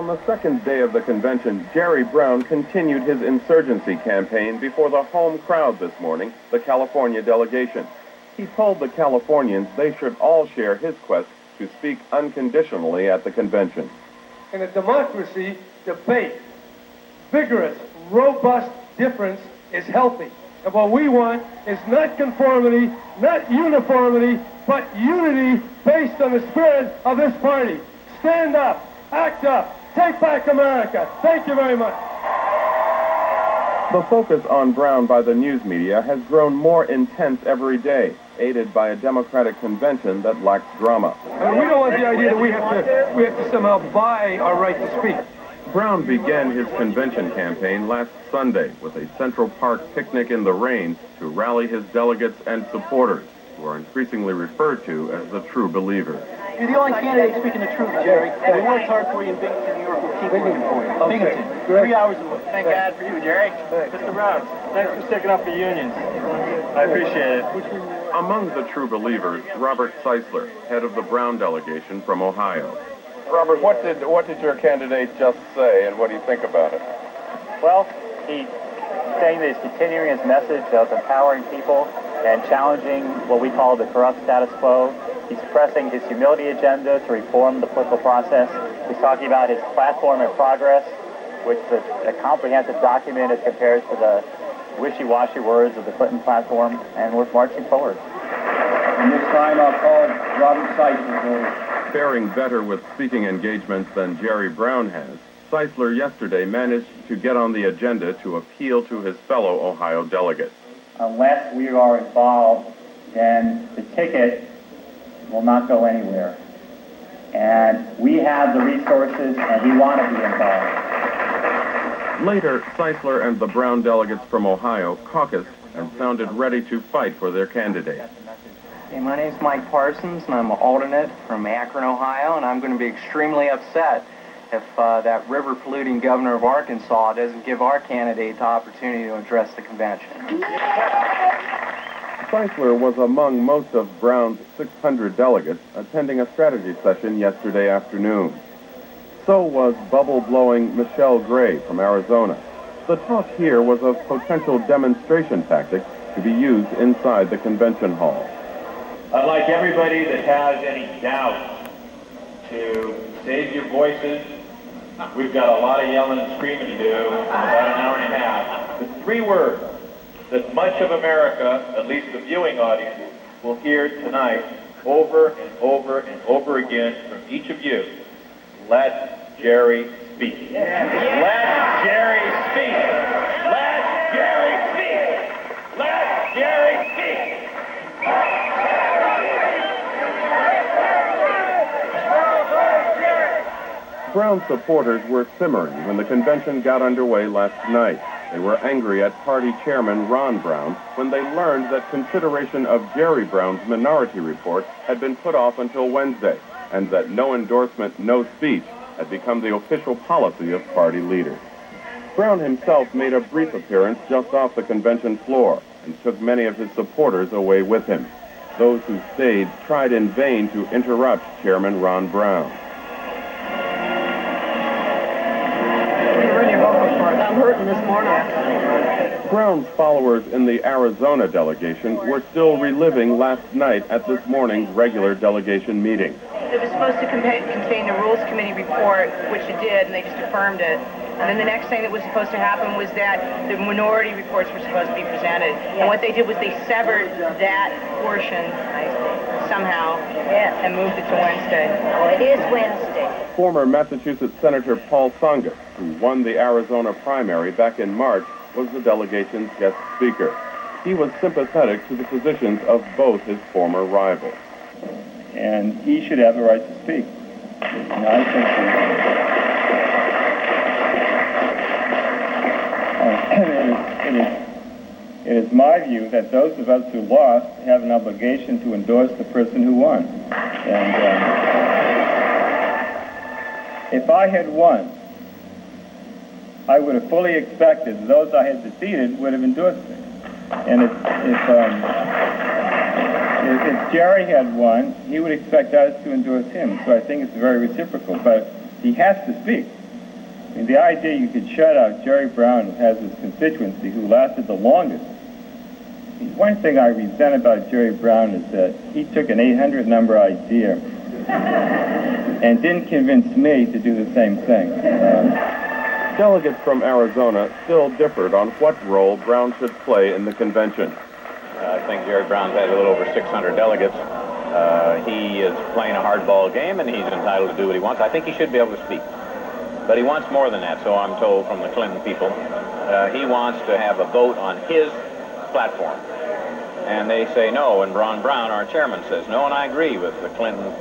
On the second day of the convention, Jerry Brown continued his insurgency campaign before the home crowd this morning, the California delegation. He told the Californians they should all share his quest to speak unconditionally at the convention. In a democracy, debate, vigorous, robust difference is healthy. And what we want is not conformity, not uniformity, but unity based on the spirit of this party. Stand up, act up, take back America. Thank you very much. The focus on Brown by the news media has grown more intense every day, aided by a Democratic convention that lacks drama. And we don't want the idea that we have to somehow buy our right to speak. Brown began his convention campaign last Sunday with a Central Park picnic in the rain to rally his delegates and supporters, who are increasingly referred to as the true believers. You're the only candidate speaking the truth, Jerry. We worked hard for you in Binghamton, New York. We'll keep working for you. Okay. Binghamton, 3 hours a week. Thank God for you, Jerry. Mr. Brown, thanks for sticking up for unions. I appreciate it. Among the true believers, Robert Fiesler, head of the Brown delegation from Ohio. Robert, what did your candidate just say, and what do you think about it? Well, he's saying that he's continuing his message of empowering people and challenging what we call the corrupt status quo. He's pressing his humility agenda to reform the political process. He's talking about his platform and progress, which is a comprehensive document as compared to the wishy-washy words of the Clinton platform, and we're marching forward. And this time I'll call Robert Fiesler. Faring better with speaking engagements than Jerry Brown has, Fiesler yesterday managed to get on the agenda to appeal to his fellow Ohio delegates. Unless we are involved, then the ticket will not go anywhere. And we have the resources, and we want to be involved. Later, Fiesler and the Brown delegates from Ohio caucused and sounded ready to fight for their candidate. Hey, my name's Mike Parsons, and I'm an alternate from Akron, Ohio, and I'm going to be extremely upset if that river-polluting governor of Arkansas doesn't give our candidate the opportunity to address the convention. Fiesler was among most of Brown's 600 delegates attending a strategy session yesterday afternoon. So was bubble-blowing Michelle Gray from Arizona. The talk here was of potential demonstration tactics to be used inside the convention hall. I'd like everybody that has any doubts to save your voices. We've got a lot of yelling and screaming to do in about an hour and a half. The 3 words that much of America, at least the viewing audience, will hear tonight over and over and over again from each of you. Let Jerry speak. Let Jerry speak. Let Jerry speak. Let Jerry speak. Brown supporters were simmering when the convention got underway last night. They were angry at party chairman Ron Brown when they learned that consideration of Jerry Brown's minority report had been put off until Wednesday, and that no endorsement, no speech had become the official policy of party leaders. Brown himself made a brief appearance just off the convention floor and took many of his supporters away with him. Those who stayed tried in vain to interrupt Chairman Ron Brown. I'm hurting this morning. Brown's followers in the Arizona delegation were still reliving last night at this morning's regular delegation meeting. It was supposed to contain the Rules Committee report, which it did, and they just affirmed it. And then the next thing that was supposed to happen was that the minority reports were supposed to be presented. And what they did was they severed that portion somehow and moved it to Wednesday. Oh, it is Wednesday. Former Massachusetts Senator Paul Tsongas, who won the Arizona primary back in March, was the delegation's guest speaker. He was sympathetic to the positions of both his former rivals. And he should have the right to speak. And I think it is my view that those of us who lost have an obligation to endorse the person who won. And if I had won, I would have fully expected that those I had defeated would have endorsed me. And if Jerry had won, he would expect us to endorse him. So I think it's very reciprocal. But he has to speak. I mean, the idea you could shut out Jerry Brown, who has his constituency, who lasted the longest. I mean, one thing I resent about Jerry Brown is that he took an 800 number idea and didn't convince me to do the same thing. Delegates from Arizona still differed on what role Brown should play in the convention. I think Jerry Brown's had a little over 600 delegates. He is playing a hardball game, and he's entitled to do what he wants. I think he should be able to speak. But he wants more than that, so I'm told from the Clinton people. He wants to have a vote on his platform. And they say no, and Ron Brown, our chairman, says no, and I agree with the Clinton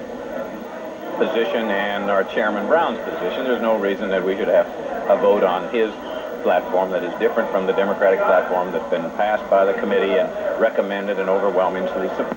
position and our chairman Brown's position. There's no reason that we should have a vote on his platform that is different from the Democratic platform that's been passed by the committee and recommended and overwhelmingly supported.